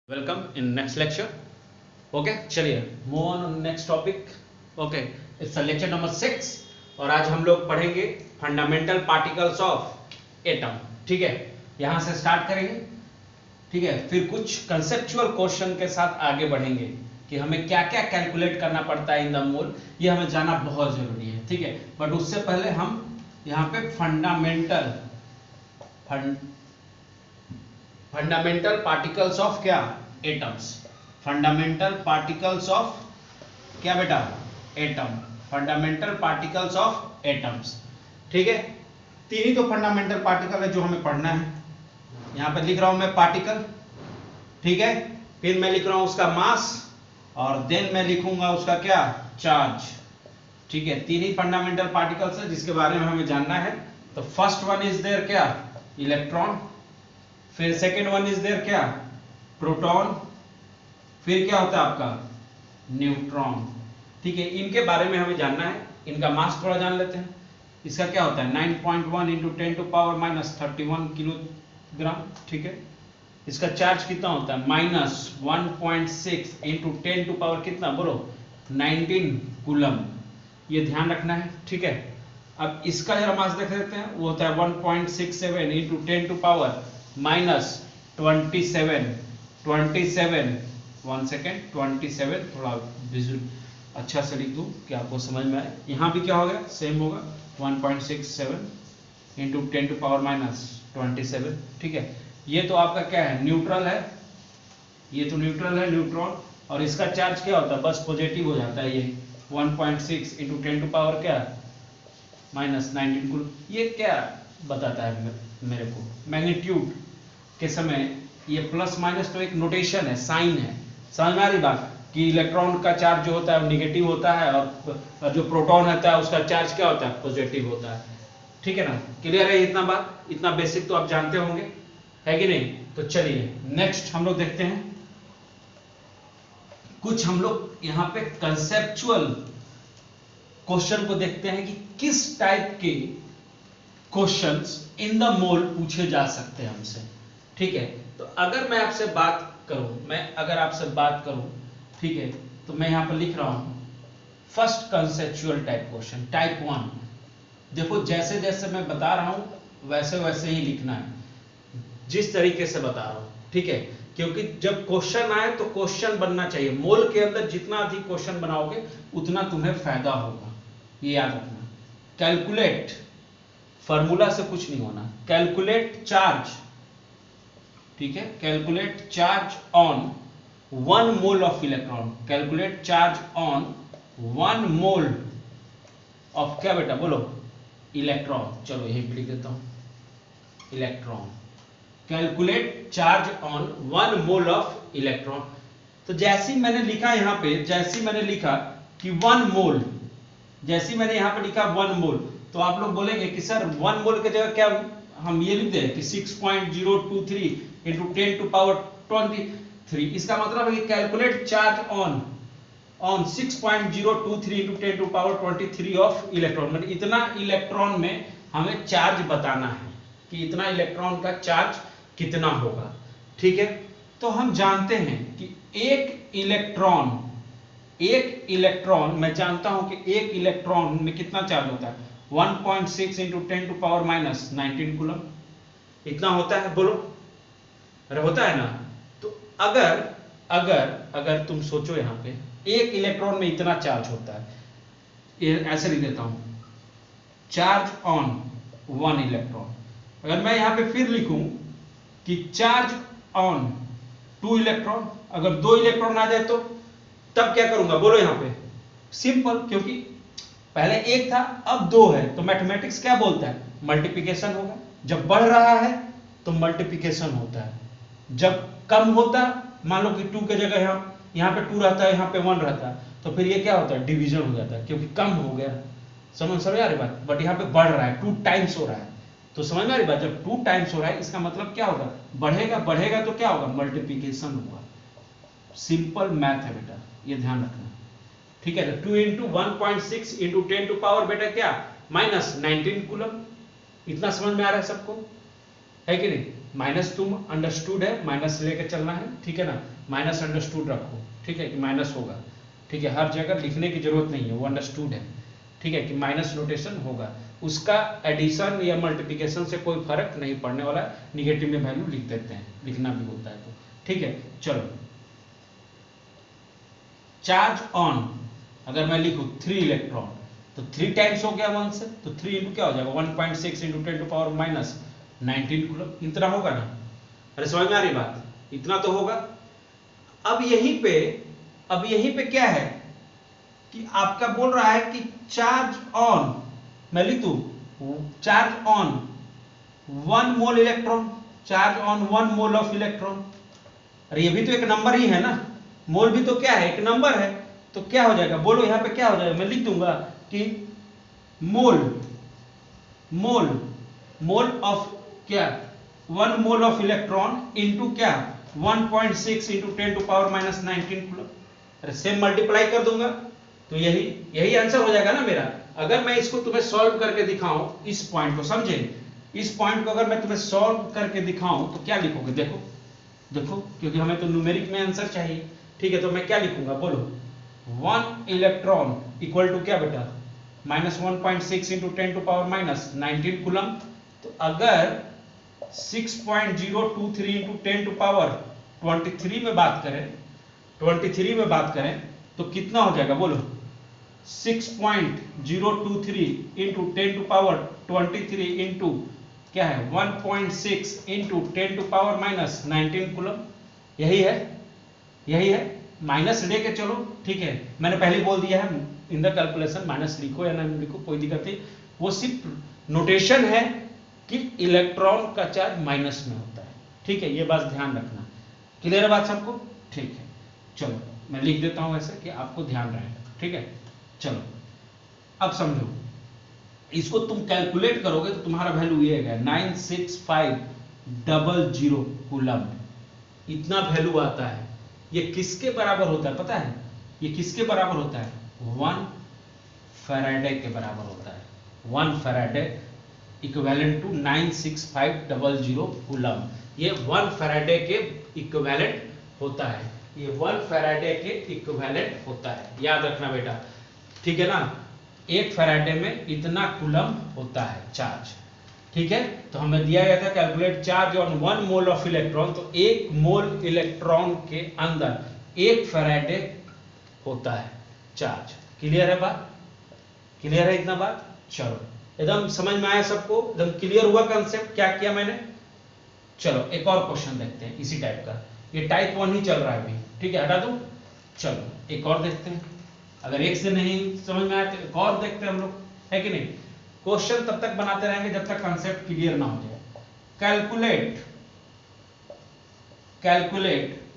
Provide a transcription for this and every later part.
Welcome in next lecture. Okay, चलिए move on next topic. Okay, it's a lecture number 6 और आज हम लोग पढ़ेंगे फंडामेंटल पार्टिकल्स ऑफ एटम. ठीक है, यहां से स्टार्ट करेंगे. ठीक है, फिर कुछ कंसेप्चुअल क्वेश्चन के साथ आगे बढ़ेंगे कि हमें क्या क्या कैलकुलेट करना पड़ता है इन द मोल. ये हमें जानना बहुत जरूरी है. ठीक है, बट उससे पहले हम यहाँ पे फंडामेंटल पार्टिकल्स ऑफ क्या एटम्स. फंडामेंटल पार्टिकल्स ऑफ क्या बेटा atom. Fundamental particles of atoms. ठीक है, तीन ही तो फंडामेंटल पार्टिकल है जो हमें पढ़ना है. यहां पर लिख रहा हूं मैं पार्टिकल. ठीक है, फिर मैं लिख रहा हूं उसका मास और देन मैं लिखूंगा उसका क्या चार्ज. ठीक है, तीन ही फंडामेंटल पार्टिकल्स है जिसके बारे में हमें जानना है. तो फर्स्ट वन इज देयर क्या इलेक्ट्रॉन, फिर सेकेंड वन इज देयर क्या प्रोटॉन, फिर क्या होता है आपका न्यूट्रॉन. ठीक है, इनके बारे में हमें जानना है. इनका मास थोड़ा जान लेते हैं. इसका क्या होता है 9.1 into 10 to power minus 31 kilogram. ठीक है, इसका चार्ज कितना होता है माइनस 1.6 इंटू 10 टू पावर कितना बोलो 19 कूलम. ये ध्यान रखना है. ठीक है, अब इसका जरा मास देख लेते हैं. वो होता है 1.67 into 10 to power minus 27 one second 27 थोड़ा विजुअल अच्छा से लिख दूं कि आपको समझ में आए. यहां भी क्या होगा सेम होगा 1.67 इंटू 10 टू पावर माइनस 27. ठीक है, ये तो आपका क्या है न्यूट्रल है. ये तो न्यूट्रल है न्यूट्रॉन. और इसका चार्ज क्या होता है बस पॉजिटिव हो जाता है. ये 1.6 इंटू 10 टू पावर क्या माइनस 19 कुल. ये क्या बताता है मेरे को मैग्नीट्यूड के समय. ये प्लस माइनस तो एक नोटेशन है, साइन है. समझ में आ रही बात कि इलेक्ट्रॉन का चार्ज जो होता है वो निगेटिव होता है और जो प्रोटॉन होता है उसका चार्ज क्या होता है पॉजिटिव होता है. ठीक है ना, क्लियर है इतना बात. इतना बेसिक तो आप जानते होंगे है कि नहीं. तो चलिए नेक्स्ट हम लोग देखते हैं कुछ हम लोग यहाँ पे कंसेप्चुअल क्वेश्चन को देखते हैं कि किस टाइप के क्वेश्चंस इन द मोल पूछे जा सकते हैं हमसे. ठीक है, तो अगर मैं आपसे बात करूं ठीक है, तो मैं यहां पर लिख रहा हूं first conceptual type question type 1. देखो जैसे जैसे मैं बता रहा हूं वैसे वैसे ही लिखना है जिस तरीके से बता रहा हूं. ठीक है, क्योंकि जब क्वेश्चन आए तो क्वेश्चन बनना चाहिए. मोल के अंदर जितना अधिक क्वेश्चन बनाओगे उतना तुम्हें फायदा होगा, ये याद रखना. कैलकुलेट फॉर्मूला से कुछ नहीं होना. Calculate charge. ठीक है, calculate charge on 1 mole of electron. Calculate charge on 1 mole of क्या बेटा बोलो इलेक्ट्रॉन. चलो यही लिख देता हूं electron. Calculate charge on 1 mole of electron. तो जैसे मैंने लिखा यहां पे जैसे मैंने लिखा कि 1 मोल, जैसे मैंने यहां पे लिखा 1 मोल तो आप लोग बोलेंगे कि सर 1 मोल की जगह क्या हम ये लिख दें कि 6.023 इंटू 10 टू पावर 23. इसका मतलब है कि calculate charge on 6.023 into 10 to power 23 of electron. मतलब इतना इलेक्ट्रॉन में हमें चार्ज बताना है कि इतना इलेक्ट्रॉन का चार्ज कितना होगा. ठीक है, तो हम जानते हैं कि एक इलेक्ट्रॉन मैं जानता हूं कि एक इलेक्ट्रॉन में कितना चार्ज होता है 1.6 into 10 to power minus 19 coulomb. इतना होता है बोलो. अरे होता है ना. तो अगर तुम सोचो यहां पे एक इलेक्ट्रॉन में इतना चार्ज होता है. ये ऐसे लिख देता हूं चार्ज ऑन 1 इलेक्ट्रॉन. अगर मैं यहां पे फिर लिखूं कि चार्ज ऑन 2 इलेक्ट्रॉन, अगर 2 इलेक्ट्रॉन आ जाए तो तब क्या करूंगा बोलो. यहां पे सिंपल, क्योंकि पहले 1 था अब 2 है तो मैथमेटिक्स क्या बोलता है मल्टीप्लिकेशन होगा. जब बढ़ रहा है तो मल्टीप्लिकेशन होता है. जब कम होता मान लो कि 2 की जगह यहाँ पे 2 रहता है यहाँ पे 1 रहता है तो फिर ये क्या होता है डिवीजन हो जाता है क्योंकि कम हो गया. समझ आ रही बात. बट यहाँ पे बढ़ रहा है 2 टाइम्स हो रहा है. तो समझ में आ रही बात. जब 2 टाइम्स हो रहा है इसका मतलब क्या होगा बढ़ेगा तो क्या होगा मल्टीप्लिकेशन होगा. सिंपल मैथ है बेटा, ये ध्यान रखना. ठीक है, 2 इंटू 1.6 इंटू 10 टू पावर बेटा क्या माइनस 19 कूलम. इतना समझ में आ रहा है सबको है कि नहीं. माइनस तुम अंडरस्टूड है, माइनस लेके चलना है, ठीक है ना, माइनस अंडरस्टूड रखो, ठीक है कि माइनस होगा, ठीक है, हर जगह लिखने की जरूरत नहीं है, वो अंडरस्टूड है, ठीक है कि माइनस नोटेशन होगा, उसका एडिशन या मल्टीप्लिकेशन से कोई फर्क नहीं पड़ने वाला, निगेटिव में वैल्यू लिख देते हैं, लिखना भी होता है तो, ठीक है। चलो चार्ज ऑन, अगर मैं लिखूं 3 इलेक्ट्रॉन तो 3 टाइम्स हो गया 1 से, तो 3 इंटू क्या हो जाएगा 1.6 into 10 to power minus 19 coulomb, इतना होगा ना। अरे समझ में आ रही बात, इतना तो होगा। अब यहीं पे क्या है कि आपका बोल रहा है कि चार्ज ऑन, मैं लिख दूं charge on 1 mole electron, charge on 1 mole of electron. अरे ये भी तो एक नंबर ही है ना, मोल भी तो क्या है, एक नंबर है, तो क्या हो जाएगा बोलो, यहां पे क्या हो जाएगा, मैं लिख दूंगा कि मोल ऑफ क्या 1 मोल ऑफ इलेक्ट्रॉन इंटू क्या 1.6 into 10 to power minus 19 coulomb. अरे सेम मल्टीप्लाई कर दूंगा तो यही आंसर हो जाएगा ना मेरा। अगर मैं इसको तुम्हें सॉल्व करके दिखाऊं, इस पॉइंट को समझे, इस पॉइंट को अगर मैं तुम्हें सॉल्व करके दिखाऊं तो क्या लिखोगे, देखो क्योंकि हमें तो न्यूमेरिक में आंसर चाहिए, ठीक है, तो मैं क्या लिखूंगा बोलो, 1 इलेक्ट्रॉन इक्वल टू क्या बेटा minus 1.6 into 10 to power minus 19 coulomb. तो अगर 6.023 इंटू 10 टू पावर 23 में बात करें तो कितना हो जाएगा बोलो, 6.023 इंटू 10 टू पावर 23 इंटू क्या है 1.6 into 10 to power minus 19 coulomb. यही है, माइनस लेके चलो, ठीक है, मैंने पहले बोल दिया है इन द कैलकुलेशन माइनस लिखो या ना लिखो कोई दिक्कत नहीं, वो सिर्फ नोटेशन है कि इलेक्ट्रॉन का चार्ज माइनस में होता है, ठीक है, ये बात ध्यान रखना। क्लियर है बात सबको, ठीक है। चलो मैं लिख देता हूं ऐसे कि आपको ध्यान रहेगा, ठीक है। चलो अब समझो, इसको तुम कैलकुलेट करोगे तो तुम्हारा वैल्यू ये है 96500 कूलम, इतना वैल्यू आता है। ये किसके बराबर होता है पता है, ये किसके बराबर होता है, 1 फैराडे के बराबर होता है, 1 फैराडे इक्विवेलेंट टू 96500 कूलम। ये 1 फैराडे के इक्विवेलेंट होता है, ये 1 फैराडे के इक्विवेलेंट होता है, याद रखना बेटा, ठीक है ना। 1 फैराडे में इतना कूलम होता है चार्ज, ठीक है। तो हमें दिया गया था calculate charge on 1 mole of electron, तो 1 मोल इलेक्ट्रॉन के अंदर 1 फैराडे होता है चार्ज। क्लियर है बात, क्लियर है इतना बात, चलो एकदम समझ में आया सबको, एकदम क्लियर हुआ कंसेप्ट क्या किया मैंने। चलो एक और क्वेश्चन देखते हैं इसी टाइप का, ये टाइप 1 ही चल रहा है अभी, ठीक है, हटा दूं। चलो एक और देखते हैं, अगर एक से नहीं समझ में आया तो एक और देखते हैं हम लोग, है कि नहीं। क्वेश्चन तब तक बनाते रहेंगे जब तक कंसेप्ट क्लियर ना हो जाए। कैलकुलेट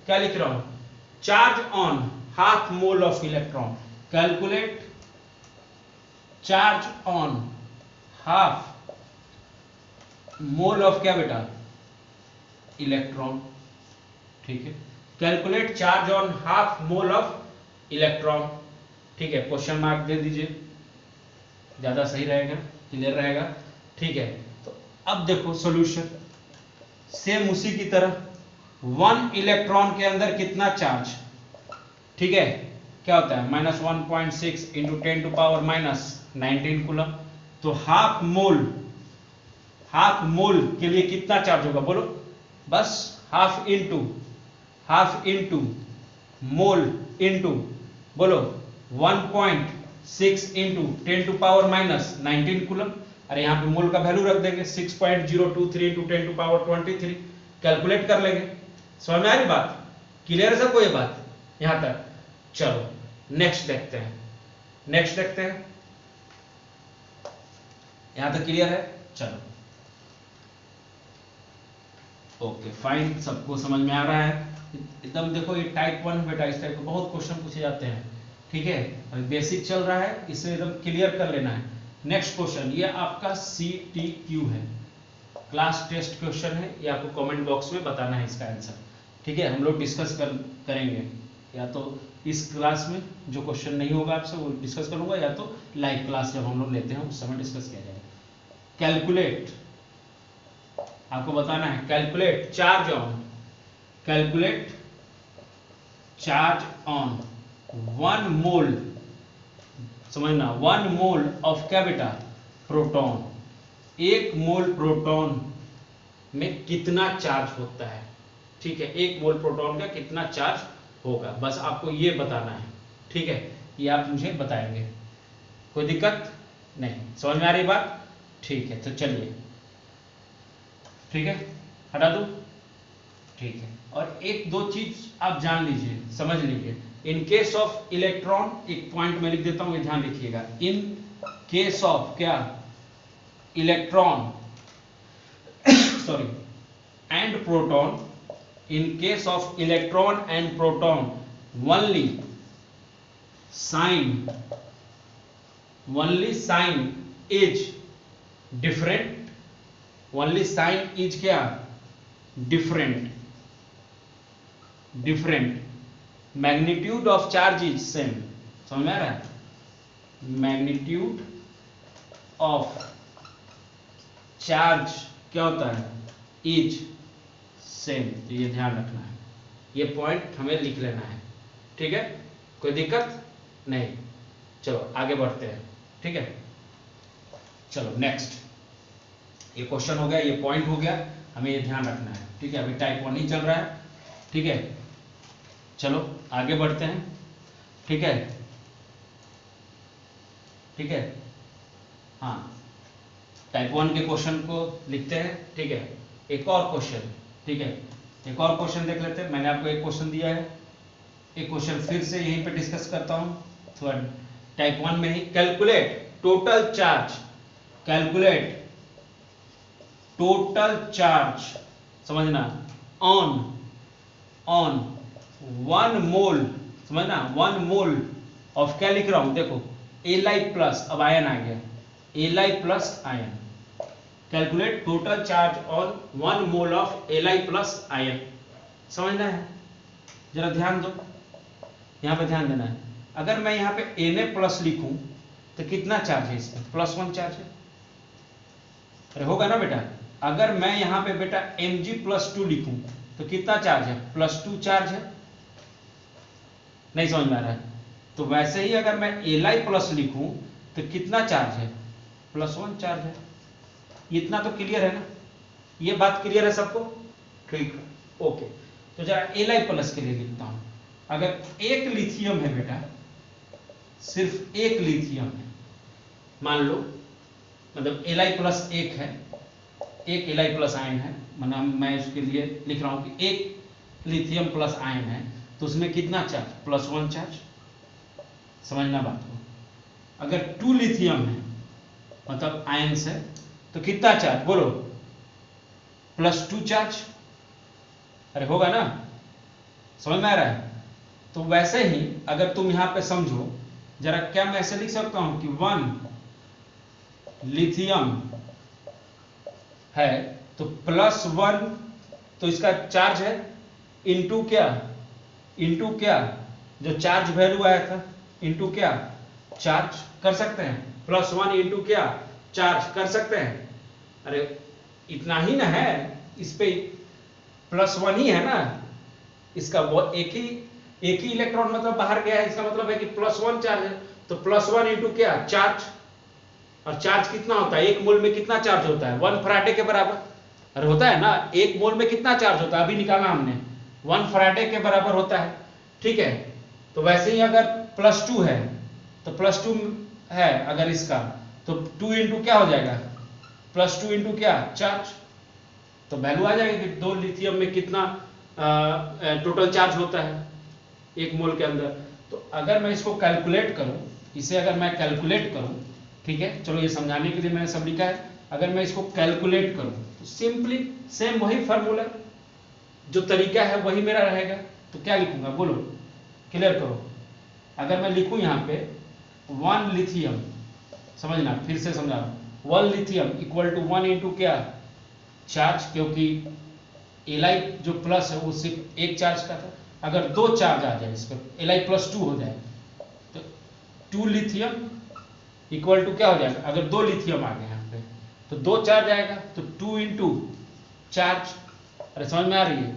क्या लिख रहा हूं, charge on half mole of electron, calculate charge on half mole of क्या बेटा इलेक्ट्रॉन, ठीक है, calculate charge on half mole of electron, ठीक है, क्वेश्चन मार्क दे दीजिए, ज्यादा सही रहेगा, क्लियर रहेगा, ठीक है। तो अब देखो सॉल्यूशन सेम उसी की तरह, 1 इलेक्ट्रॉन के अंदर कितना चार्ज, ठीक है, क्या होता है minus 1.6 into 10 to power minus 19 coulomb. तो हाफ मोल के लिए कितना चार्ज होगा बोलो, बस हाफ इंटू मोल इंटू बोलो 1.6 into 10 to power minus 19 coulomb. अरे यहां पे मोल का वैल्यू रख देंगे 6.023 इंटू 10 टू पावर 23, कैलकुलेट कर लेंगे। समझ में आ रही बात, क्लियर है सबको ये बात यहां तक। चलो नेक्स्ट देखते हैं, यहां तक क्लियर है, चलो ओके फाइन, सबको समझ में आ रहा है एकदम। देखो ये टाइप 1 बेटा, इस टाइप के बहुत क्वेश्चन पूछे जाते हैं, ठीक है, अभी बेसिक चल रहा है, इसे एकदम क्लियर कर लेना है। नेक्स्ट क्वेश्चन, ये आपका CTQ है, क्लास टेस्ट क्वेश्चन है, ये आपको कमेंट बॉक्स में बताना है इसका आंसर, ठीक है। हम लोग डिस्कस करेंगे, या तो इस क्लास में जो क्वेश्चन नहीं होगा आपसे वो डिस्कस करूंगा, या तो लाइव क्लास जब हम लोग लेते हैं उस समय डिस्कस किया जाएगा। आपको बताना है कैलकुलेट चार्ज ऑन 1 मोल, समझना 1 मोल ऑफ क्या बेटा, प्रोटॉन। 1 मोल प्रोटॉन में कितना चार्ज होता है, ठीक है, 1 मोल प्रोटॉन का कितना चार्ज होगा, बस आपको ये बताना है, ठीक है, ये आप मुझे बताएंगे, कोई दिक्कत नहीं, समझ में आ रही बात, ठीक है, तो चलिए, ठीक है, हटा दूं, ठीक है। और एक दो चीज आप जान लीजिए, समझ लीजिए, इन केस ऑफ इलेक्ट्रॉन, एक पॉइंट मैं लिख देता हूं, ध्यान रखिएगा, इन केस ऑफ क्या, electron sorry and proton, in case of electron and proton only sign is different, only sign is क्या, different magnitude of charge is same, समझ में आ रहा है, magnitude of charge क्या होता है, is सेम, तो ये ध्यान रखना है, ये पॉइंट हमें लिख लेना है, ठीक है, कोई दिक्कत नहीं, चलो आगे बढ़ते हैं, ठीक है, चलो नेक्स्ट, ये क्वेश्चन हो गया, ये पॉइंट हो गया, हमें ये ध्यान रखना है, ठीक है, अभी टाइप 1 ही चल रहा है, ठीक है, चलो आगे बढ़ते हैं, ठीक है, ठीक है, हाँ, टाइप 1 के क्वेश्चन को लिखते हैं, ठीक है, एक और क्वेश्चन, ठीक है, एक और क्वेश्चन देख लेते हैं, मैंने आपको एक क्वेश्चन दिया है, एक क्वेश्चन फिर से यहीं पे डिस्कस करता हूं, थोड़ा टाइप 1 में ही, कैलकुलेट टोटल चार्ज, समझना, ऑन 1 मोल, समझना 1 मोल ऑफ, क्या लिख रहा हूं देखो, Li प्लस, अब आयन आ गया, Li plus ion, calculate total charge on 1 mole of Li plus ion, समझना है, जरा ध्यान दो, यहां पे ध्यान देना है, अगर मैं यहां पे Na प्लस लिखूं तो कितना चार्ज है इसमें, +1 चार्ज है, अरे होगा ना बेटा, अगर मैं यहां पे बेटा Mg+2 लिखूं तो कितना चार्ज है, +2 चार्ज है, नहीं समझ में आ रहा है, तो वैसे ही अगर मैं Li प्लस लिखूं तो कितना चार्ज है, +1 चार्ज है, इतना तो क्लियर है ना, ये बात क्लियर है सबको, ठीक, ओके, तो जरा Li प्लस के लिए लिखता हूं, अगर एक लिथियम है बेटा, सिर्फ एक लिथियम है, मान लो, मतलब Li प्लस एक है, एक Li प्लस आयन है, मतलब मैं इसके लिए लिख रहा हूं कि एक लिथियम प्लस आयन है, तो उसमें कितना चार्ज, +1 चार्ज, समझना बात को, अगर 2 लिथियम है, मतलब आयन से, तो कितना चार्ज बोलो, +2 चार्ज, अरे होगा ना, समझ में आ रहा है, तो वैसे ही अगर तुम यहां पे समझो, जरा क्या मैं ऐसे लिख सकता हूं कि 1 लिथियम है, तो +1, तो इसका चार्ज है, इंटू क्या, जो चार्ज वैल्यू आया था, इंटू क्या, चार्ज कर सकते हैं, +1 इंटू क्या, चार्ज कर सकते हैं, अरे इतना ही ना है, इस पे +1 ही है ना, इसका वो एक ही इलेक्ट्रॉन मतलब बाहर गया है, इसका मतलब है कि +1 चार्ज है, तो +1 इंटू क्या, चार्ज, और चार्ज कितना होता है, 1 मोल में कितना चार्ज होता है, 1 फराडे के बराबर, अरे होता है ना, 1 मोल में कितना चार्ज होता है, अभी निकाला हमने, 1 फराडे के बराबर होता है, ठीक है, तो वैसे ही अगर +2 है, तो +2 है अगर इसका, तो 2 इंटू क्या हो जाएगा, +2 इंटू क्या, चार्ज, तो वैल्यू आ जाएगी कि 2 लिथियम में कितना टोटल चार्ज होता है 1 मोल के अंदर। तो अगर मैं इसको कैलकुलेट करूं, इसे अगर मैं कैलकुलेट करूं, ठीक है, चलो ये समझाने के लिए मैंने सब लिखा है, अगर मैं इसको कैलकुलेट करूं तो सिंपली सेम वही फार्मूला, जो तरीका है वही मेरा रहेगा, तो क्या लिखूंगा बोलो, क्लियर करो, अगर मैं लिखूं यहां पे 1 लिथियम, समझना फिर से समझा, 1 लिथियम इक्वल टू 1 इंटू क्या, चार्ज, क्योंकि Li जो प्लस है वो सिर्फ एक चार्ज का था, अगर 2 चार्ज आ जाए इस पर Li +2 हो जाए, तो 2 लिथियम इक्वल टू क्या हो जाएगा, अगर 2 लिथियम आ गए यहाँ पे तो 2 चार्ज आएगा, तो 2 इंटू चार्ज। अरे समझ में आ रही है?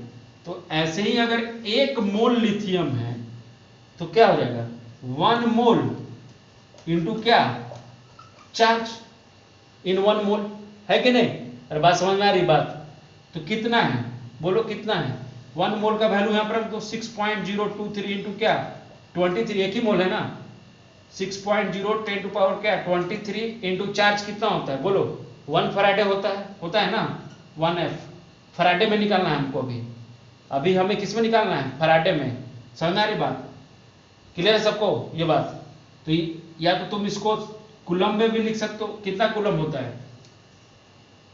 तो ऐसे ही अगर 1 मोल लिथियम है तो क्या हो जाएगा, 1 मोल इंटू क्या, चार्ज इन 1 मोल, है कि नहीं? अरे बात समझ में आ रही बात? तो कितना है, बोलो कितना है? 1 मोल का वैल्यू यहां पर रख दो 6.023 इंटू क्या, 23, एक ही मोल है ना, 6.0 10 टू पावर क्या 23 इंटू चार्ज कितना होता है बोलो, 1 फराडे होता है ना, 1F फराडे में निकालना है हमको। अभी हमें किस में निकालना है, फराडे में। समझ में आ रही बात? क्लियर है सबको ये बात? तो या तो तुम इसको कूलम में भी लिख सकते हो, कितना कूलम होता है,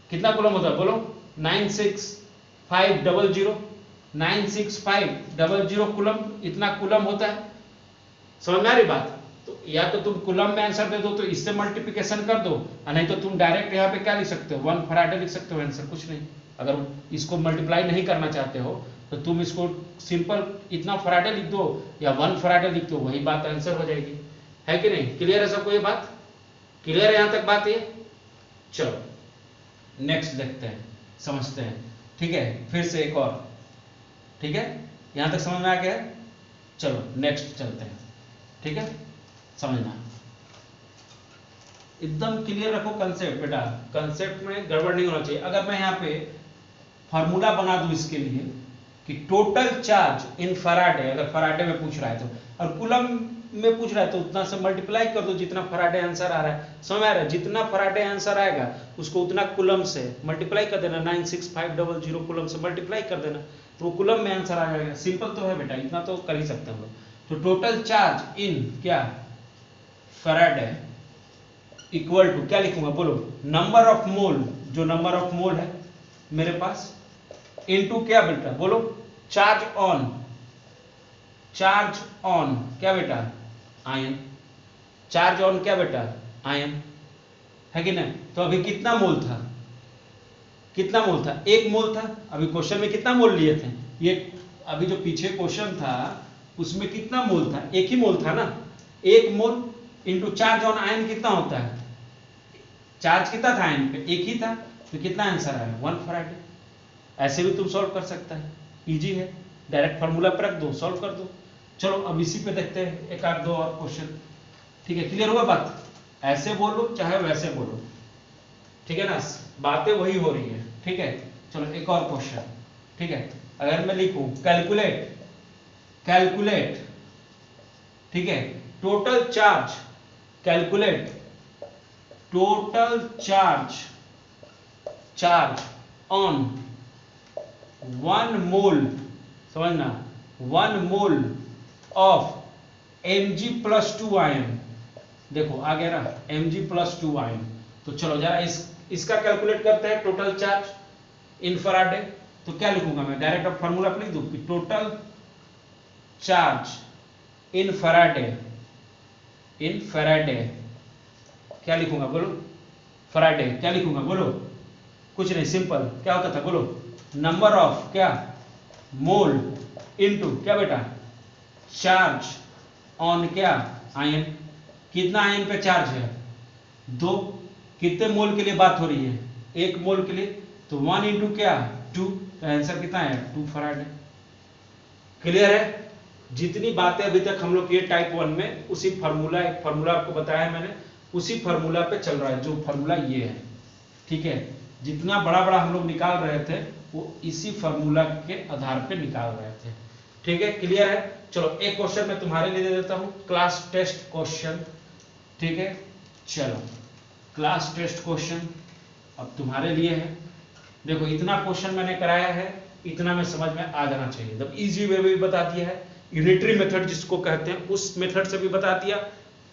कितना कूलम होता है बोलो, 96500 कूलम, इतना कूलम होता है। समझ में आ रही बात? तो या तो तुम कूलम में आंसर दे दो तो इससे मल्टीप्लिकेशन कर दो, और नहीं तो तुम डायरेक्ट यहाँ पे क्या लिख सकते हो, 1 फराडे लिख सकते हो आंसर, कुछ नहीं। अगर इसको मल्टीप्लाई नहीं करना चाहते हो तो तुम इसको सिंपल इतना फराडे लिख दो या 1 फराडे लिख दो, वही बात आंसर हो जाएगी, है कि नहीं? क्लियर है सबको ये बात? क्लियर है यहां तक बात ये? चलो नेक्स्ट देखते हैं, समझते हैं। ठीक है, फिर से एक और, ठीक है, यहां तक समझ में आ गया? चलो नेक्स्ट चलते हैं, ठीक है, समझना एकदम क्लियर रखो कंसेप्ट बेटा, कंसेप्ट में गड़बड़ नहीं होना चाहिए। अगर मैं यहाँ पे फार्मूला बना दूं इसके लिए कि टोटल चार्ज इन फराडे, अगर फराडे में पूछ रहा है तो, और कूलम में पूछ रहा है तो उतना से मल्टीप्लाई कर दो जितना फराडे आंसर आ रहा है। समझ आ रहा है? जितना फराडे आंसर आएगा उसको उतना कूलम से मल्टीप्लाई कर देना, 96500 कूलम से मल्टीप्लाई कर देना, तो वो कूलम में आंसर आ जाएगा। सिंपल तो है बेटा, इतना तो कर ही सकते हैं हम लोग। तो टोटल चार्ज इन क्या फराडे इक्वल टू क्या लिखूंगा बोलो, नंबर ऑफ मोल, जो नंबर ऑफ मोल है मेरे पास, इनटू क्या बेटा बोलो, चार्ज ऑन क्या बेटा, आयन, चार्ज ऑन क्या बेटा, आयन, है कि नहीं? तो अभी कितना मोल था, कितना मोल था, 1 मोल था। अभी क्वेश्चन में कितना मोल लिए थे, ये अभी जो पीछे क्वेश्चन था उसमें कितना मोल था, 1 ही मोल था ना, 1 mole into charge on ion कितना होता है, चार्ज कितना था आयन पे, 1 ही था, तो कितना आंसर आया, 1 फराडे। ऐसे भी तुम सॉल्व कर सकता है, इजी है, डायरेक्ट फार्मूला पर रख दो, सॉल्व कर दो। चलो अब इसी पे देखते हैं एक आध दो और क्वेश्चन, ठीक है? क्लियर हुआ बात? ऐसे बोलो चाहे वैसे बोलो, ठीक है ना, बातें वही हो रही है, ठीक है? चलो एक और क्वेश्चन, ठीक है? अगर मैं लिखूं कैलकुलेट, ठीक है, total charge, calculate total charge on 1 मोल, समझना, 1 मोल ऑफ Mg+2 आयन, देखो आ गया ना Mg+2 आयन। तो चलो जरा इसका कैलकुलेट करते हैं, टोटल चार्ज इन फराडे। तो क्या लिखूंगा मैं, डायरेक्ट अब फॉर्मूला लिख दूं कि टोटल चार्ज इन फराडे क्या लिखूंगा बोलो, फराडे क्या लिखूंगा बोलो, कुछ नहीं, सिंपल क्या होता था बोलो, नंबर ऑफ क्या मोल इनटू क्या बेटा, चार्ज ऑन क्या आयन, कितना आयन पे चार्ज है, 2, कितने मोल के लिए बात हो रही है, 1 मोल के लिए, तो 1 इंटू क्या 2, तो आंसर कितना है 2 फराडे। क्लियर है? जितनी बातें अभी तक हम लोग ये टाइप 1 में उसी फार्मूला, एक फार्मूला आपको बताया मैंने, उसी फार्मूला पे चल रहा है, जो फार्मूला ये है, ठीक है? जितना बड़ा बड़ा हम लोग निकाल रहे थे वो इसी फार्मूला के आधार पे निकाल रहे थे, ठीक है? क्लियर है? चलो एक क्वेश्चन मैं तुम्हारे लिए दे देता हूं, क्लास टेस्ट क्वेश्चन, ठीक है? चलो क्लास टेस्ट क्वेश्चन अब तुम्हारे लिए है। देखो इतना क्वेश्चन मैंने कराया है, इतना में समझ में आ जाना चाहिए, मतलब इजी वे भी बता दिया है, यूनिटरी मेथड जिसको कहते हैं उस मेथड से भी बता दिया,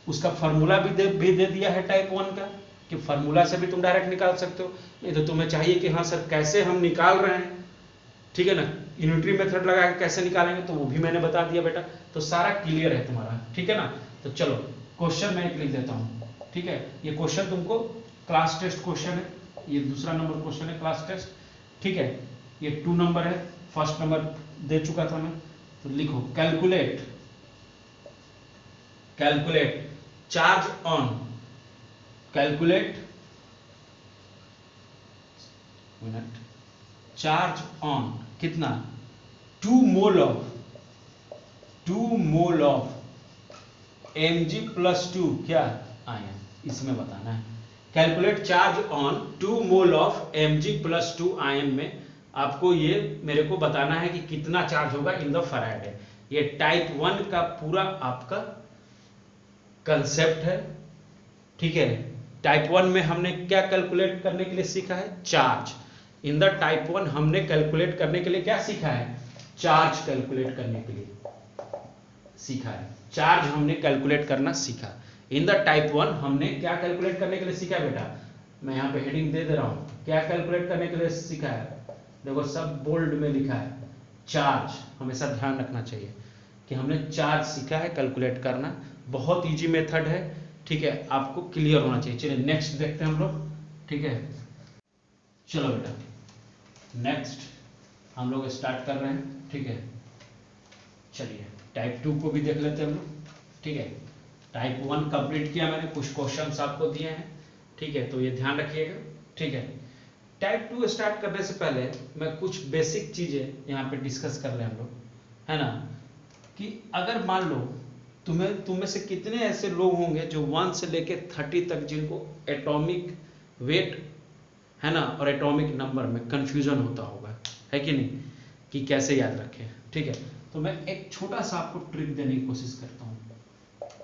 उसका फार्मूला भी दे दिया है टाइप 1 का, कि फार्मूला से भी तुम डायरेक्ट निकाल सकते हो। नहीं तो तुम्हें चाहिए कि हाँ सर कैसे हम निकाल रहे हैं, ठीक है ना, यूनिटरी मेथड लगा के कैसे निकालेंगे, तो वो भी मैंने बता दिया बेटा, तो सारा क्लियर है तुम्हारा, ठीक है ना? तो चलो क्वेश्चन मैं एक लिख देता हूँ, ठीक है? ये क्वेश्चन तुमको क्लास टेस्ट क्वेश्चन है, ये दूसरा नंबर क्वेश्चन है क्लास टेस्ट, ठीक है? ये 2 नंबर है, फर्स्ट नंबर दे चुका था मैं, तो लिखो calculate charge on, calculate charge on कितना 2 मोल ऑफ Mg+2 क्या आयन, इसमें बताना है। Calculate charge on 2 mole of Mg+2 ion में आपको ये मेरे को बताना है कि कितना चार्ज होगा इन द फैराडे। ये टाइप 1 का पूरा आपका कंसेप्ट है, ठीक है। टाइप 1 में हमने क्या कैलकुलेट करने के लिए सीखा है, चार्ज। इन द टाइप 1 हमने कैलकुलेट करने के लिए क्या सीखा है, चार्ज कैलकुलेट करने के लिए सीखा है, चार्ज हमने कैलकुलेट करना सीखा। इन द टाइप 1 हमने क्या कैलकुलेट करने के लिए सीखा बेटा, मैं यहाँ पे हेडिंग दे रहा हूँ, क्या कैलकुलेट करने के लिए सीखा है, देखो सब बोल्ड में लिखा है, चार्ज। हमेशा ध्यान रखना चाहिए कि हमने चार्ज सीखा है कैलकुलेट करना, बहुत इजी मेथड है, ठीक है, आपको क्लियर होना चाहिए। चलिए नेक्स्ट देखते हैं हम लोग, ठीक है। चलो बेटा नेक्स्ट हम लोग स्टार्ट कर रहे हैं, ठीक है। चलिए टाइप 2 को भी देख लेते हैं हम लोग, ठीक है। टाइप 1 कंप्लीट किया मैंने, कुछ क्वेश्चंस आपको दिए हैं, ठीक है, तो ये ध्यान रखिएगा, ठीक है। टाइप 2 स्टार्ट करने से पहले मैं कुछ बेसिक चीजें यहाँ पे डिस्कस कर लें हम लोग, है ना, कि अगर मान लो तुम में से कितने ऐसे लोग होंगे जो 1 से लेके 30 तक जिनको एटॉमिक वेट, है ना, और एटॉमिक नंबर में कंफ्यूजन होता होगा, है कि नहीं, कि कैसे याद रखें, ठीक है। तो मैं एक छोटा सा आपको ट्रिक देने की कोशिश करता हूँ,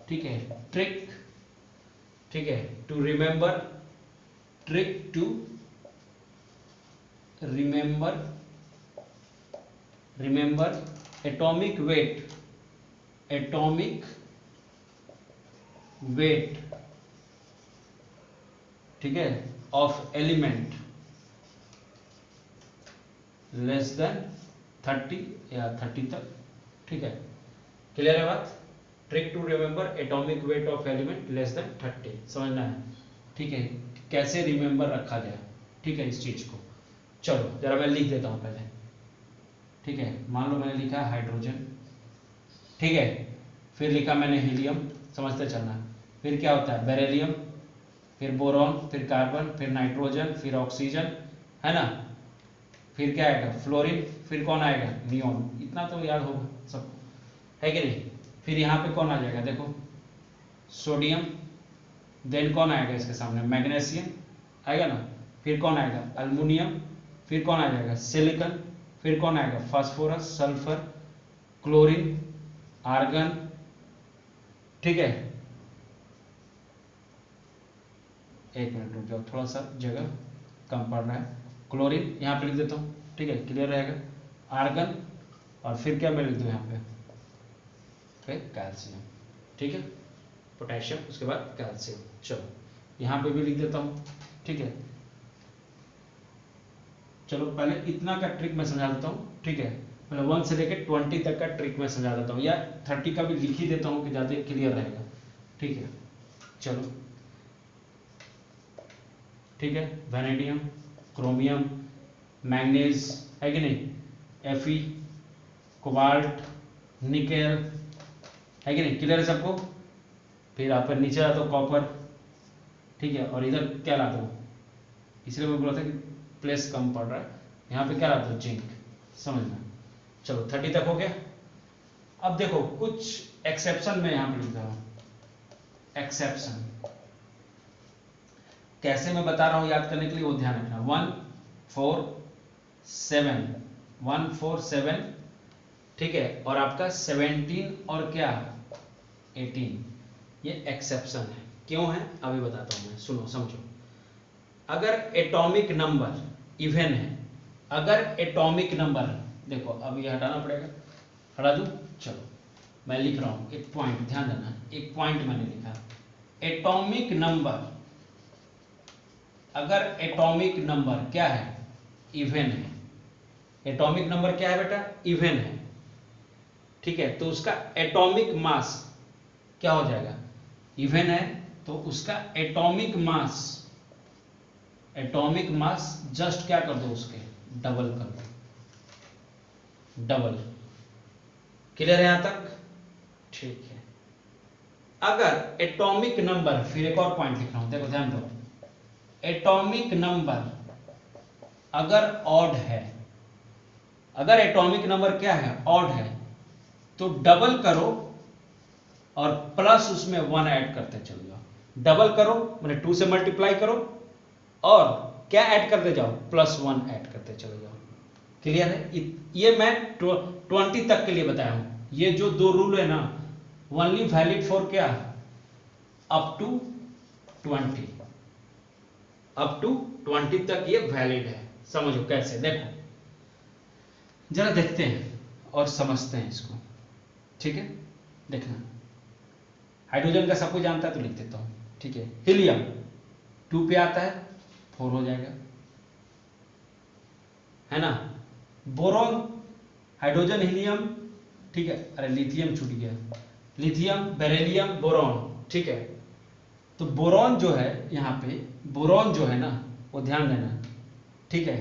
ठीक है। ट्रिक, ठीक है, to remember, trick to remember atomic weight, ठीक है, ऑफ एलिमेंट लेस देन 30 या 30 तक, ठीक है। क्लियर है बात, trick to remember atomic weight of element less than 30, समझना है, ठीक है, कैसे रिमेंबर रखा जाए, ठीक है, इस चीज को। चलो जरा मैं लिख देता हूं पहले, ठीक है। मान लो मैंने लिखा हाइड्रोजन, ठीक है, फिर लिखा मैंने हीलियम, समझते चलना, फिर क्या होता है बेरिलियम, फिर बोरॉन, फिर कार्बन, फिर नाइट्रोजन, फिर ऑक्सीजन, है ना, फिर क्या आएगा फ्लोरीन, फिर कौन आएगा नियोन, इतना तो याद होगा सबको, है कि नहीं। फिर यहाँ पे कौन आ जाएगा, देखो सोडियम, देन कौन आएगा इसके सामने मैग्नीशियम आएगा ना, फिर कौन आएगा अल्मुनियम, फिर कौन आ जाएगा सिलिकॉन, फिर कौन आएगा फास्फोरस, सल्फर, क्लोरीन, आर्गन, ठीक है। एक मिनट रुक जाओ, थोड़ा सा जगह कम पड़ रहा है, क्लोरीन यहाँ पे लिख देता हूँ, ठीक है, क्लियर रहेगा, आर्गन, और फिर क्या मैं लिख दूँ यहाँ पे, फिर कैल्शियम, ठीक है, पोटेशियम, उसके बाद कैल्शियम। चलो यहाँ पे भी लिख देता हूँ, ठीक है। चलो पहले इतना का ट्रिक मैं समझा देता हूँ, ठीक है, मतलब 1 से लेकर 20 तक का ट्रिक मैं समझा देता हूँ, या 30 का भी लिख ही देता हूँ कि ज़्यादा क्लियर रहेगा, ठीक है। चलो ठीक है, वैनेडियम, क्रोमियम, मैंगनीज, है कि नहीं, Fe, कोबाल्ट, निकेल, है कि नहीं, क्लियर है सबको। फिर आप नीचे ला दो कॉपर, ठीक है, और इधर क्या ला दो, इसलिए मैं बोला था कि प्लेस कम पड़ रहा है, यहाँ पे क्या ला दो जिंक, समझना। चलो 30 तक हो गया। अब देखो कुछ एक्सेप्शन में यहाँ पे लिख रहा हूँ, एक्सेप्शन कैसे मैं बता रहा हूँ याद करने के लिए, वो ध्यान रखना। 147 ठीक है, और आपका 17 और क्या 18, ये एक्सेप्शन है। क्यों है अभी बताता हूं मैं, सुनो समझो। अगर एटॉमिक नंबर इवन है, अगर एटॉमिक नंबर, देखो अब ये हटाना पड़ेगा, हटा दूं, चलो मैं लिख रहा हूं एक पॉइंट, ध्यान देना, एक पॉइंट मैंने लिखा, एटॉमिक नंबर, अगर एटॉमिक नंबर क्या है इवन है, एटॉमिक नंबर क्या है बेटा इवन है, ठीक है, तो उसका एटॉमिक मास क्या हो जाएगा, इवन है तो उसका एटॉमिक मास जस्ट क्या कर दो, उसके डबल कर दो, डबल। क्लियर है यहां तक, ठीक है। अगर एटॉमिक नंबर, फिर एक और पॉइंट लिख रहा हूं, देखो ध्यान दो, एटॉमिक नंबर अगर ऑड है, अगर एटॉमिक नंबर क्या है, ऑड है, तो डबल करो और प्लस उसमें 1 ऐड करते चले जाओ। डबल करो मैंने 2 से मल्टीप्लाई करो और क्या ऐड करते जाओ, +1 ऐड करते चले जाओ। क्लियर है? ये मैं 20 तक के लिए बताया हूं। ये जो 2 रूल है ना, ओनली वैलिड फॉर क्या, अप टू 20, अप टू 20 तक ये वैलिड है। समझो कैसे, देखो जरा देखते हैं और समझते हैं इसको। ठीक है, देखना, हाइड्रोजन का सब कुछ जानता है तो लिख देता हूं। ठीक है, हीलियम 2 पे आता है, 4 हो जाएगा, है ना। बोरॉन, हाइड्रोजन, हीलियम, ठीक है, अरे लिथियम छूट गया, लिथियम, बेरिलियम, बोरॉन। ठीक है, तो बोरॉन जो है, यहाँ पे बोरॉन जो है ना, वो ध्यान देना। ठीक है,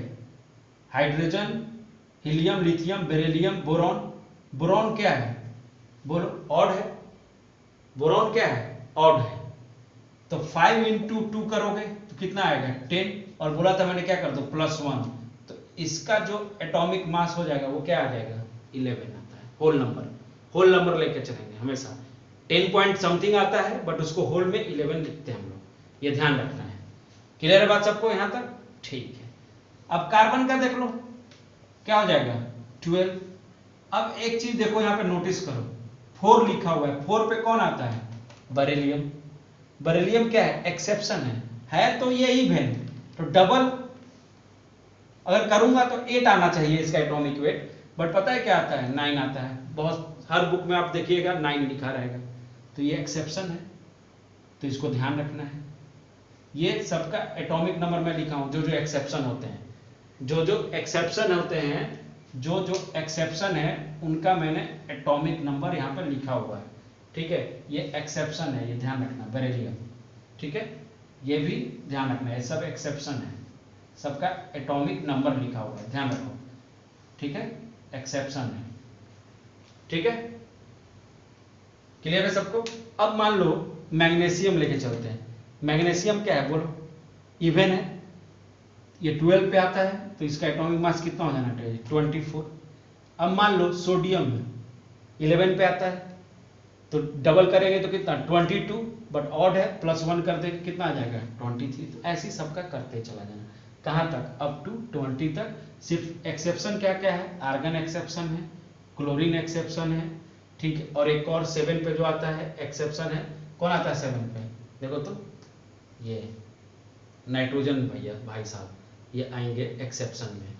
hydrogen, helium, lithium, beryllium, boron. Boron क्या है, बोलो, ऑड है। बोरॉन क्या है, ऑड है। तो 5 इंटू 2 करोगे तो कितना आएगा, 10। और बोला था मैंने क्या कर दो, +1। तो इसका जो एटॉमिक मास हो जाएगा वो क्या आ जाएगा, 11 आता है। होल नंबर, होल नंबर लेके चलेंगे हमेशा। 10 पॉइंट समथिंग आता है बट उसको होल में 11 लिखते हैं हम लोग, ये ध्यान रखना है। क्लियर है बात सबको यहां तक? ठीक है, अब कार्बन का देख लो, क्या हो जाएगा, 12। अब एक चीज देखो यहां पे नोटिस करो, 4 लिखा हुआ है, 4 पे कौन आता है, बेरिलियम। बेरिलियम क्या है, एक्सेप्शन है तो ये इवन, तो डबल अगर करूंगा तो 8 आना चाहिए इसका एटॉमिक वेट, बट पता है क्या आता है, 9 आता है। बहुत हर बुक में आप देखिएगा 9 लिखा रहेगा, तो ये एक्सेप्शन है, तो इसको ध्यान रखना है। ये सबका एटॉमिक नंबर मैं लिखा हूं, जो जो एक्सेप्शन होते हैं, जो जो एक्सेप्शन होते हैं, जो जो एक्सेप्शन है उनका मैंने एटॉमिक नंबर यहां पर लिखा हुआ है। ठीक है, ये एक्सेप्शन है, ये ध्यान रखना, बेरिलियम। ठीक है, ये भी ध्यान रखना, ये सब एक्सेप्शन है, सबका एटॉमिक नंबर लिखा हुआ है, ध्यान रखो। ठीक है, एक्सेप्शन है। ठीक है, क्लियर है सबको? अब मान लो मैग्नीशियम लेके चलते हैं। मैग्नीशियम क्या है, बोलो, इवन है, ये 12 पे आता है, तो इसका एटॉमिक मास कितना हो जाना चाहिए, 24। अब मान लो सोडियम 11 पे आता है, तो डबल करेंगे तो कितना, 22, बट ऑड है, +1 कर देंगे कितना आ जाएगा, 23। तो ऐसे सबका करते चला जाना, कहां तक, अप टू 20 तक। सिर्फ एक्सेप्शन क्या क्या है, आर्गन एक्सेप्शन है, क्लोरीन एक्सेप्शन है, ठीक है, और एक और 7 पे जो आता है एक्सेप्शन है, कौन आता है 7 पे, देखो तो ये नाइट्रोजन भैया भाई साहब, ये आएंगे एक्सेप्शन में,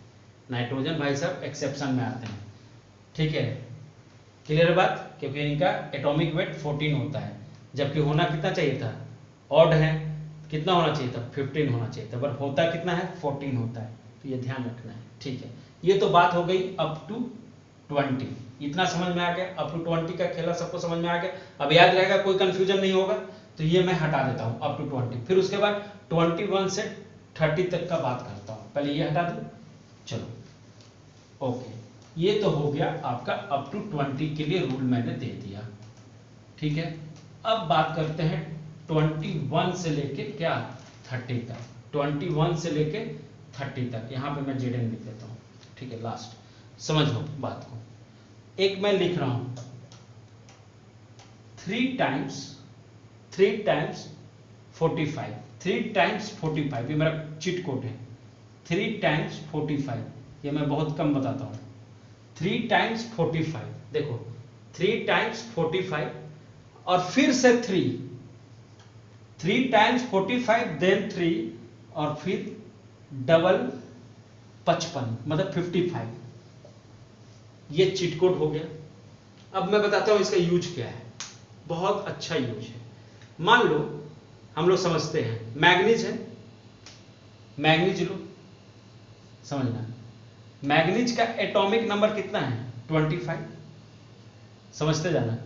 नाइट्रोजन भाई साहब एक्सेप्शन में आते हैं। ठीक है, क्लियर बात, क्योंकि इनका एटॉमिक वेट 14 होता है, जबकि होना कितना चाहिए था, ऑड है, कितना होना चाहिए था, 15 होना चाहिए था, बट होता कितना है, 14 होता है, तो ये ध्यान रखना है। ठीक है, ये तो बात हो गई अप टू 20, इतना समझ में आ गया, अप टू 20 का खेला सबको समझ में आ गया। अब याद रहेगा, कोई कंफ्यूजन नहीं होगा, तो ये मैं हटा देता हूं, अप टू 20। फिर उसके बाद 21 से 30 तक का बात करता हूं, पहले ये हटा दूं, चलो ओके। ये तो हो गया आपका अप टू 20 के लिए रूल मैंने दे दिया। ठीक है, अब बात करते हैं 21 से लेके क्या 30 तक, 21 से लेके 30 तक। यहां पे मैं जेडन लिख देता हूं, ठीक है, लास्ट समझ लो बात को। एक मैं लिख रहा हूं 3 टाइम्स 45, 3 टाइम्स 45, ये मेरा चीट कोड है, 3 टाइम्स 45, ये मैं बहुत कम बताता हूं, 3 टाइम्स 45, देखो 3 टाइम्स 45 और फिर से 3 टाइम्स 45 देन 3 और फिर डबल 55 मतलब 55, ये चीट कोड हो गया। अब मैं बताता हूं इसका यूज क्या है, बहुत अच्छा यूज है। मान लो हम लोग समझते हैं मैग्नीज है, मैग्नीज लो, समझना, मैग्नीज का एटॉमिक नंबर कितना है 25, समझते जाना,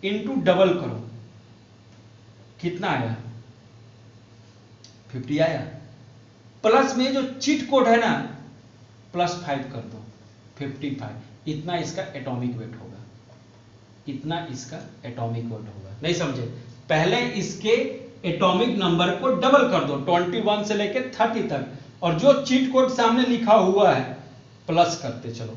इनटू डबल करो, कितना आया 50 आया, प्लस में जो चीट कोड है ना +5 कर दो 55, इतना इसका एटॉमिक वेट होगा, इतना इसका एटॉमिक वेट होगा। नहीं समझे, पहले इसके एटॉमिक नंबर को डबल कर दो 21 से लेके 30 तक, और जो चीट कोड सामने लिखा हुआ है प्लस करते चलो,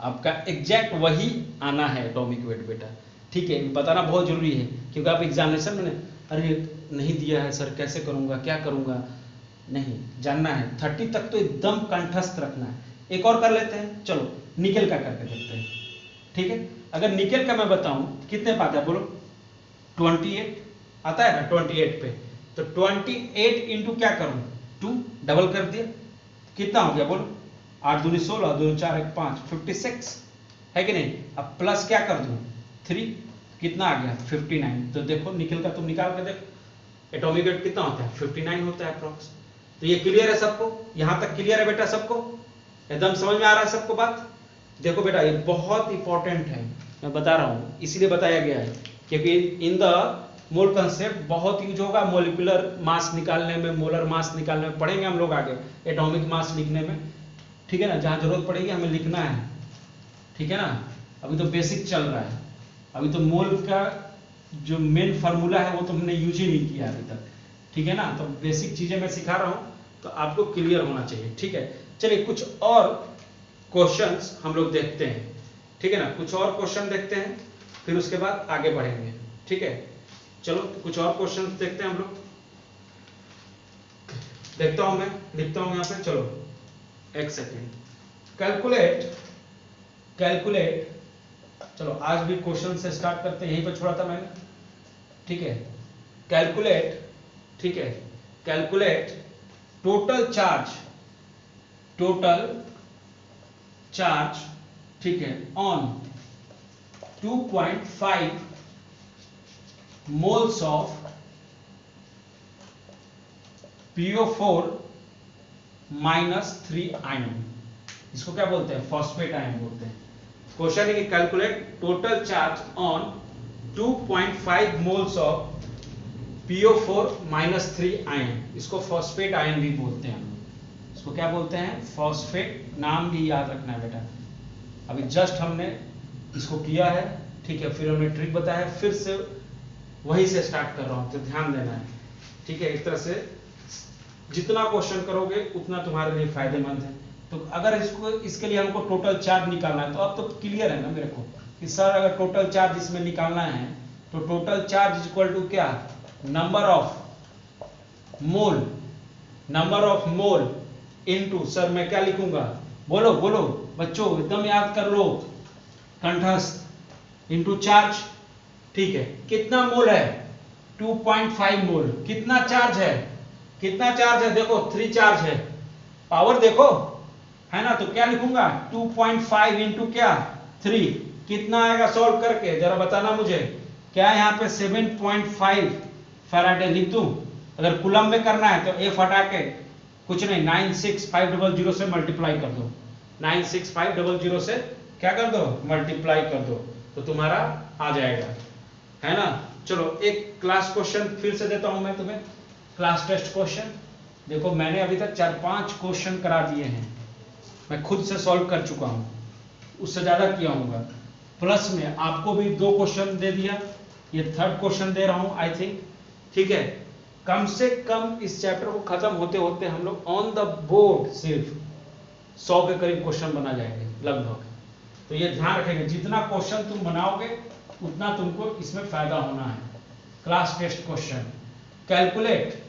आपका एग्जैक्ट वही आना है एटॉमिक वेट बेटा, ठीक है। बताना बहुत जरूरी है क्योंकि आप एग्जामिनेशन में अरे नहीं दिया है सर, कैसे करूंगा, क्या करूंगा, नहीं जानना है। 30 तक तो एकदम कंठस्थ रखना है। एक और कर लेते हैं, चलो निकेल का करके देखते हैं, ठीक है। अगर निकेल का मैं बताऊं कितने पाता है बोलो, 28 आता है ना 28 पे, तो 28 इंटू क्या करूं 2 डबल कर दिया, कितना हो गया बोलो, 8 दूनी 16, 2 4 1 5 56 है कि नहीं। अब प्लस क्या कर दूं 3, कितना आ गया 59। तो देखो निकेल का तुम निकाल के देखो एटॉमिक वेट कितना होता है 59 होता है अप्रॉक्स। तो ये क्लियर है सबको, यहां तक क्लियर है बेटा सबको, एकदम समझ में आ रहा है सबको बात। देखो बेटा ये बहुत इंपॉर्टेंट है, मैं बता रहा हूं इसीलिए बताया गया है क्योंकि इन द मोल कंसेप्ट बहुत यूज होगा मोलिकुलर मास निकालने में, मोलर मास निकालने में, पढ़ेंगे हम लोग आगे एटॉमिक मास लिखने में, ठीक है ना। जहां जरूरत पड़ेगी हमें लिखना है, ठीक है ना। अभी तो बेसिक चल रहा है, अभी तो मोल का जो मेन फार्मूला है वो तो हमने यूज ही नहीं किया अभी तक, ठीक है ना। तो बेसिक चीजें मैं सिखा रहा हूं तो आपको क्लियर होना चाहिए, ठीक है। चलिए कुछ और क्वेश्चंस हम लोग देखते हैं, ठीक है ना। कुछ और क्वेश्चन देखते हैं फिर उसके बाद आगे बढ़ेंगे, ठीक है। चलो कुछ और क्वेश्चन देखते हैं हम लोग, देखता हूं मैं, लिखता हूं यहां पे, चलो एक सेकेंड। कैलकुलेट, चलो आज भी क्वेश्चन से स्टार्ट करते हैं, यहीं पर छोड़ा था मैंने, ठीक है। कैलकुलेट, ठीक है, कैलकुलेट टोटल चार्ज, ठीक है, on 2.5 moles of PO4 -3 ion, इसको क्या बोलते हैं फॉस्फेट आयन बोलते हैं। क्वेश्चन है कि calculate total charge on 2.5 moles of PO4 -3 ion, इसको फॉस्फेट आयन भी बोलते हैं हम लोग, इसको क्या बोलते हैं फॉस्फेट, नाम भी याद रखना है बेटा। अभी जस्ट हमने इसको किया है, ठीक है, फिर हमने ट्रिक बताया, फिर से वहीं से स्टार्ट कर रहा हूं, तो ध्यान देना है, ठीक है। इस तरह से जितना क्वेश्चन करोगे उतना तुम्हारे लिए फायदेमंद है। तो अगर इसके लिए हमको टोटल चार्ज निकालना है तो अब तो क्लियर है ना मेरे को कि सर अगर टोटल चार्ज इसमें निकालना है तो total charge is equal to क्या, number of mole into, sir मैं क्या लिखूंगा, बोलो बोलो बच्चों एकदम याद कर लो कंठस्थ, इनटू चार्ज, ठीक है। कितना मोल है 2.5 मोल, कितना चार्ज है, देखो 3 चार्ज है, पावर देखो है ना, तो क्या लिखूंगा 2.5 इंटू क्या 3, कितना आएगा सॉल्व करके जरा बताना मुझे, क्या यहाँ पे 7.5 फैराडे लिख दूं। अगर कूलम में करना है तो F हटा के कुछ नहीं 96500 से मल्टीप्लाई कर दो, 96500 से क्या कर दो मल्टीप्लाई कर दो, तो तुम्हारा आ जाएगा, है ना। चलो एक क्लास क्वेश्चन फिर से देता हूं मैं तुम्हें, क्लास टेस्ट क्वेश्चन। देखो मैंने अभी तक 4-5 क्वेश्चन करा दिए हैं, मैं खुद से सॉल्व कर चुका हूं, उससे ज्यादा किया हूंगा, प्लस में आपको भी 2 क्वेश्चन दे दिया, ये 3rd क्वेश्चन दे रहा हूं आई थिंक, ठीक है। कम से कम इस चैप्टर को खत्म होते होते हम लोग ऑन द बोर्ड सिर्फ 100 के करीब क्वेश्चन बना जाएंगे लगभग। तो ये ध्यान रखेंगे जितना क्वेश्चन तुम बनाओगे उतना तुमको इसमें फायदा होना है। क्लास टेस्ट क्वेश्चन, कैलकुलेट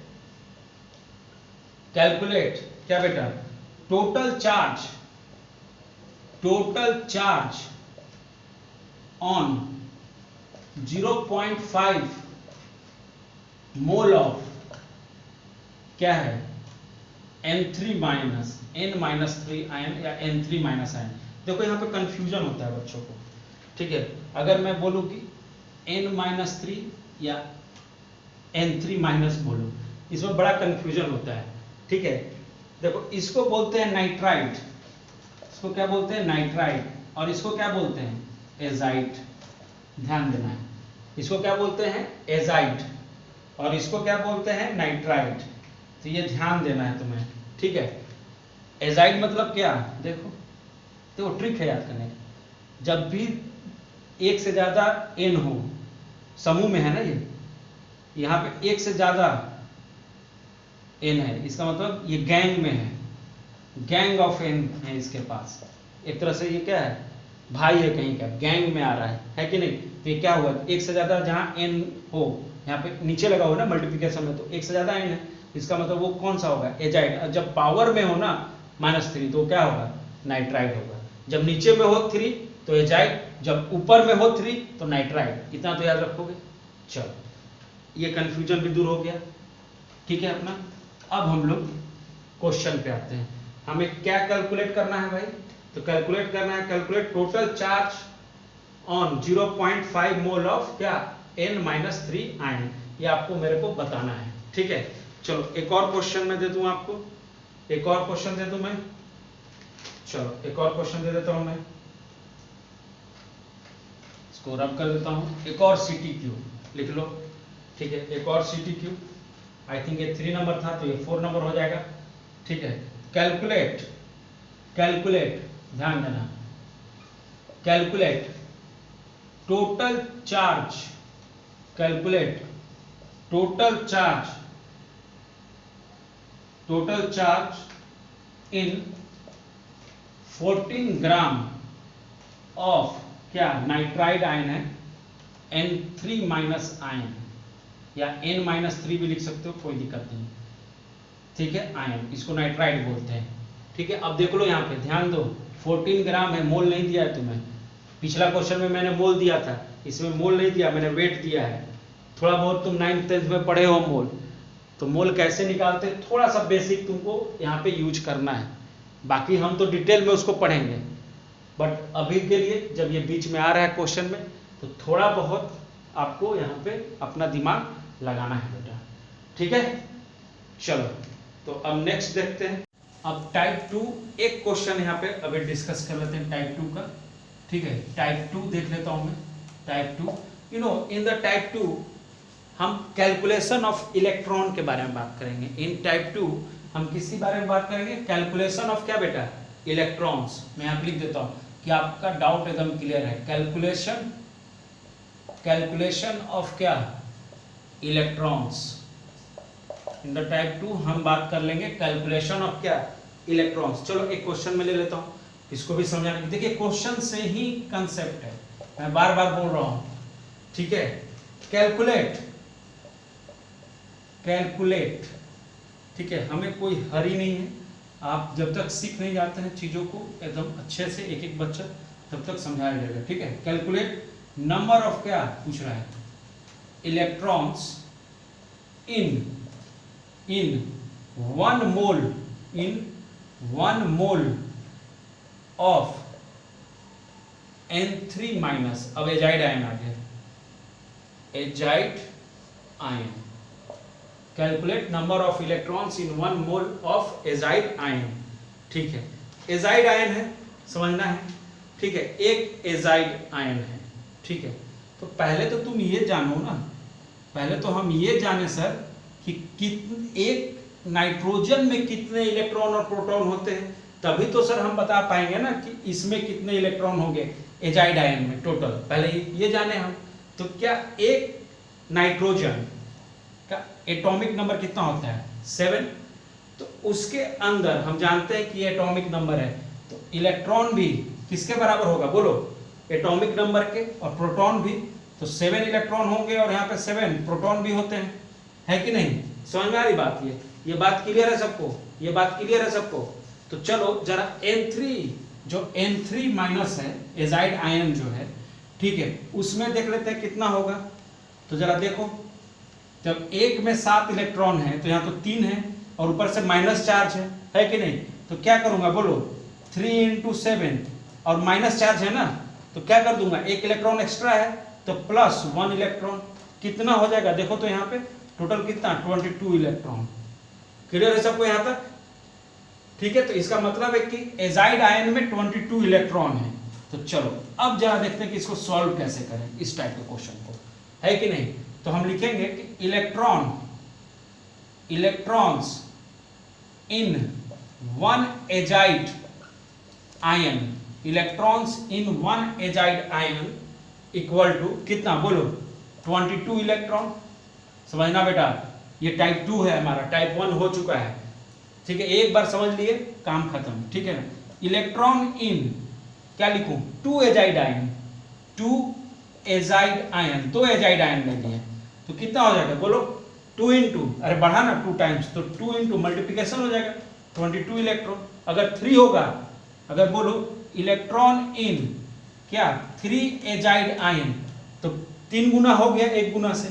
क्या बेटा, total charge on 0.5 mole of क्या है N3 N-3 आयन या N3 आयन। देखो यहाँ पे कंफ्यूजन होता है बच्चों को, ठीक है। अगर मैं बोलूं कि N-3 या N3- बोलूं, इसमें बड़ा कंफ्यूजन होता है, ठीक है। देखो इसको बोलते हैं नाइट्राइट, इसको क्या बोलते हैं नाइट्राइट, और इसको क्या बोलते हैं एजाइट, ध्यान देना है। इसको क्या बोलते हैं एजाइट और इसको क्या बोलते हैं नाइट्राइट, तो ये ध्यान देना है तुम्हें, ठीक है। एजाइड मतलब क्या, देखो ट्रिक है याद करने की, जब भी एक से ज्यादा एन हो समूह में है ना, ये यहाँ पे एक से ज्यादा एन है, इसका मतलब ये गैंग में है, गैंग ऑफ एन है इसके पास, एक तरह से ये क्या है भाई है कहीं का, गैंग में आ रहा है कि नहीं, तो ये क्या हुआ, एक से ज्यादा जहाँ n हो, यहाँ पे नीचे लगा हो ना मल्टीप्लिकेशन में, तो एक से ज्यादा n है, इसका मतलब वो कौन सा होगा, एजाइड। जब पावर में हो ना -3 तो क्या होगा, नाइट्राइड होगा। जब नीचे में हो 3 तो एजाइड, जब ऊपर में हो 3 तो नाइट्राइड। इतना तो याद रखोगे। चलो ये कंफ्यूजन भी दूर हो गया, ठीक है अपना। अब हम लोग क्वेश्चन पे आते हैं। हमें क्या कैलकुलेट करना है भाई, तो कैलकुलेट करना है, calculate total charge on 0.5 mole of क्या N-3 आयन। ये आपको मेरे को बताना है, ठीक है। चलो एक और क्वेश्चन मैं दे दूं आपको, एक और क्वेश्चन दे दूं मैं, चलो एक और क्वेश्चन दे देता हूं मैं, इसको रब कर देता हूं। एक और CTQ लिख लो, ठीक है, एक और CTQ। आई थिंक ये 3 नंबर था तो ये 4 नंबर हो जाएगा, ठीक है। कैलकुलेट, कैलकुलेट, ध्यान देना, calculate total charge, calculate total charge, total charge in 14 gram of क्या नाइट्राइड आयन है, N3 माइनस आयन, या N-3 भी लिख सकते हो, कोई दिक्कत नहीं, ठीक है। आयन, इसको नाइट्राइड बोलते हैं, ठीक है। अब देख लो यहाँ पे, ध्यान दो, 14 ग्राम है, मोल नहीं दिया है तुम्हें। पिछला क्वेश्चन में मैंने मोल दिया था, इसमें मोल नहीं दिया, मैंने वेट दिया है। थोड़ा बहुत तुम 9th 10th में पढ़े हो मोल, तो मोल कैसे निकालते हैं थोड़ा सा बेसिक तुमको यहाँ पे यूज करना है। बाकी हम तो डिटेल में उसको पढ़ेंगे, बट अभी के लिए जब ये बीच में आ रहा है क्वेश्चन में, तो थोड़ा बहुत आपको यहाँ पे अपना दिमाग लगाना है बेटा, ठीक है। चलो तो अब नेक्स्ट देखते हैं। अब टाइप 2 एक क्वेश्चन यहाँ पे अभी डिस्कस कर लेते हैं टाइप 2 का, ठीक है। टाइप 2 देख लेता हूँ मैं, type 2, you know in the type 2 हम कैलकुलेशन ऑफ इलेक्ट्रॉन के बारे में बात करेंगे। इन टाइप 2 हम किसी बारे में बात करेंगे, कैलकुलेशन ऑफ क्या बेटा, इलेक्ट्रॉन्स। मैं यहाँ पे लिख देता हूँ कि आपका डाउट एकदम क्लियर है। कैलकुलेशन, कैलकुलेशन ऑफ क्या, इलेक्ट्रॉन्स। इन द टाइप 2 हम बात कर लेंगे कैलकुलेशन ऑफ क्या, इलेक्ट्रॉन्स। चलो एक क्वेश्चन में ले लेता हूँ, इसको भी समझाने की, देखिए क्वेश्चन से ही कंसेप्ट है, मैं बार बार बोल रहा हूँ, ठीक है। कैलकुलेट, कैलकुलेट, ठीक है, हमें कोई हरी नहीं है। आप जब तक सीख नहीं जाते हैं चीज़ों को एकदम अच्छे से, एक एक बच्चा, तब तक समझाया जाएगा, ठीक है। कैलकुलेट नंबर ऑफ क्या पूछ रहा है, electrons in 1 mole, in 1 mole of N3 minus. अब एजाइड आयन आ गया, azide ion. Calculate number of electrons in 1 mole of azide ion, ठीक है। एजाइड आयन है, समझना है, ठीक है, एक एजाइड आयन है, ठीक है। तो पहले तो तुम ये जानो ना, पहले तो हम ये जाने सर कि एक नाइट्रोजन में कितने इलेक्ट्रॉन और प्रोटॉन होते हैं, तभी तो सर हम बता पाएंगे ना कि इसमें कितने इलेक्ट्रॉन होंगे एजाइड आयन में टोटल, पहले ये जाने हम। तो क्या एक नाइट्रोजन का एटॉमिक नंबर कितना होता है, 7। तो उसके अंदर हम जानते हैं कि ये एटॉमिक नंबर है, तो इलेक्ट्रॉन भी किसके बराबर होगा बोलो, एटॉमिक नंबर के, और प्रोटॉन भी। तो 7 इलेक्ट्रॉन होंगे और यहाँ पे 7 प्रोटॉन भी होते हैं, है कि नहीं। समझ में आ रही बात, ये बात क्लियर है सबको, ये बात क्लियर है सबको। तो चलो जरा N3, जो N3 माइनस है एजाइड आयन जो है, ठीक है, उसमें देख लेते हैं कितना होगा। तो जरा देखो, जब एक में 7 इलेक्ट्रॉन है तो यहाँ तो 3 है और ऊपर से माइनस चार्ज है कि नहीं। तो क्या करूंगा बोलो, 3 × 7, और माइनस चार्ज है ना, तो क्या कर दूंगा, एक इलेक्ट्रॉन एक्स्ट्रा है तो प्लस 1 इलेक्ट्रॉन, कितना हो जाएगा देखो तो यहाँ पे टोटल कितना, 22 इलेक्ट्रॉन। क्लियर है सबको यहाँ तक, ठीक है। तो इसका मतलब है कि एजाइड आयन में 22 इलेक्ट्रॉन है। तो चलो अब जरा देखते हैं कि इसको सॉल्व कैसे करें, इस टाइप के क्वेश्चन को, है कि नहीं। तो हम लिखेंगे कि electrons in 1 azide ion, electrons in 1 azide ion equal to कितना बोलो, 22 इलेक्ट्रॉन। समझना बेटा, ये टाइप 2 है हमारा, टाइप 1 हो चुका है, ठीक है। एक बार समझ लिए काम खत्म, ठीक है ना। इलेक्ट्रॉन इन क्या लिखूं, 2 azide ion, 2 azide ion, 2 azide ion ले लिए, तो कितना हो जाएगा बोलो, 2 इंटू, अरे बढ़ा ना 2 टाइम्स, तो 2 इंटू मल्टीप्लीकेशन हो जाएगा 22 इलेक्ट्रॉन। अगर 3 होगा, अगर बोलो इलेक्ट्रॉन इन क्या 3 एजाइड आयन, तो 3 गुना हो गया 1 गुना से,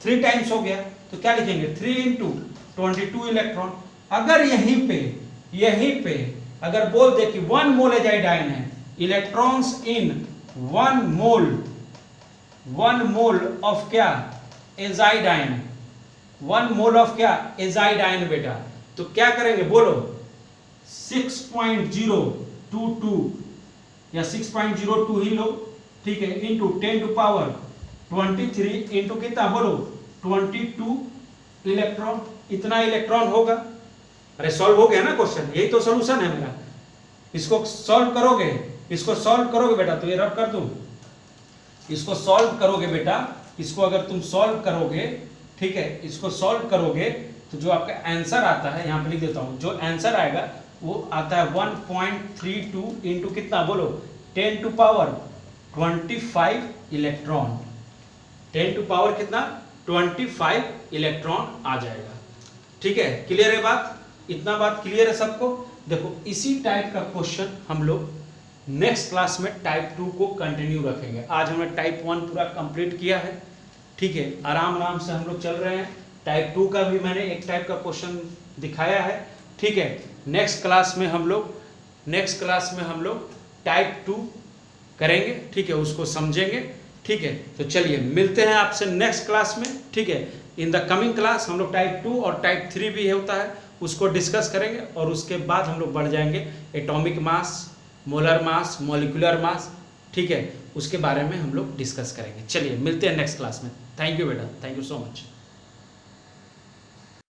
3 टाइम्स हो गया, तो क्या लिखेंगे 3 इंटू 22 इलेक्ट्रॉन। अगर यहीं पे अगर बोल दे कि 1 मोल एजाइड आयन है, इलेक्ट्रॉन्स इन 1 मोल ऑफ क्या एजाइड आयन, 1 मोल ऑफ क्या एजाइड आयन बेटा, तो क्या करेंगे बोलो 6.022 या 6.02 ही लो, ठीक है, इंटू 10 टू पावर 23 इंटू कितना बोलो 22 इलेक्ट्रॉन, इतना इलेक्ट्रॉन होगा। अरे सॉल्व हो गया ना क्वेश्चन, यही तो सॉल्यूशन है मेरा। इसको सॉल्व करोगे, बेटा, तो ये रब कर दूं, इसको सॉल्व करोगे बेटा, इसको अगर तुम सॉल्व करोगे, ठीक है, इसको सॉल्व करोगे तो जो आपका आंसर आता है, यहां पे लिख देता हूं, जो आंसर आएगा वो आता है 1.32 इंटू कितना बोलो 10 to power 25 electron, 10 to power कितना 25 इलेक्ट्रॉन आ जाएगा। ठीक है, क्लियर है बात, इतना बात क्लियर है सबको। देखो इसी टाइप का क्वेश्चन हम लोग नेक्स्ट क्लास में टाइप 2 को कंटिन्यू रखेंगे। आज हमने टाइप 1 पूरा कंप्लीट किया है, ठीक है, आराम से हम लोग चल रहे हैं। टाइप 2 का भी मैंने एक टाइप का क्वेश्चन दिखाया है, ठीक है। नेक्स्ट क्लास में हम लोग टाइप 2 करेंगे, ठीक है, उसको समझेंगे, ठीक है। तो चलिए मिलते हैं आपसे नेक्स्ट क्लास में, ठीक है। इन द कमिंग क्लास हम लोग टाइप 2 और टाइप 3 भी होता है, उसको डिस्कस करेंगे, और उसके बाद हम लोग बढ़ जाएंगे atomic mass, molar mass, molecular mass, ठीक है, उसके बारे में हम लोग डिस्कस करेंगे। चलिए मिलते हैं नेक्स्ट क्लास में। थैंक यू बेटा, थैंक यू सो मच।